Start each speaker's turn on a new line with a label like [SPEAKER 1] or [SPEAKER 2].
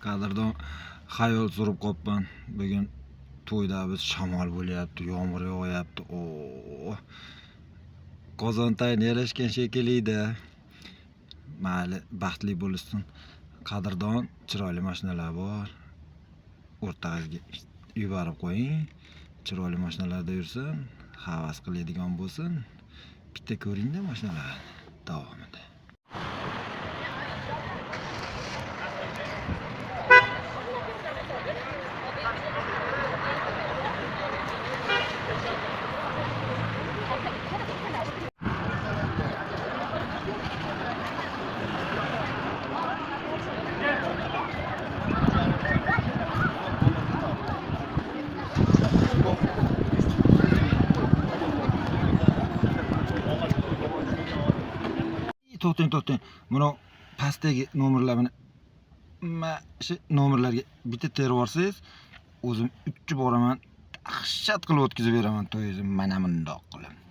[SPEAKER 1] Qadrdon xayol surib qopman. Bugun to'yda biz shamol bo'lyapti, yomg'ir yog'yapti. Qozon tayin yarashgan shekilli-da. Mayli, baxtli bo'lsin. Qadrdon chiroyli mashinalar bor. O'rtag'izga yuborib qo'ying. Chiroyli mashinalarda yursin, havas qiladigan bo'lsin. Bitta ko'ring-da mashinalar davomida. To'xtang. Buni pastdagi nomerlarni shu nomerlarga bitta terib olsangiz, o'zim uchib boraman, dahshat qilib o'tkazib beraman to'yingizni mana bundoq qilib.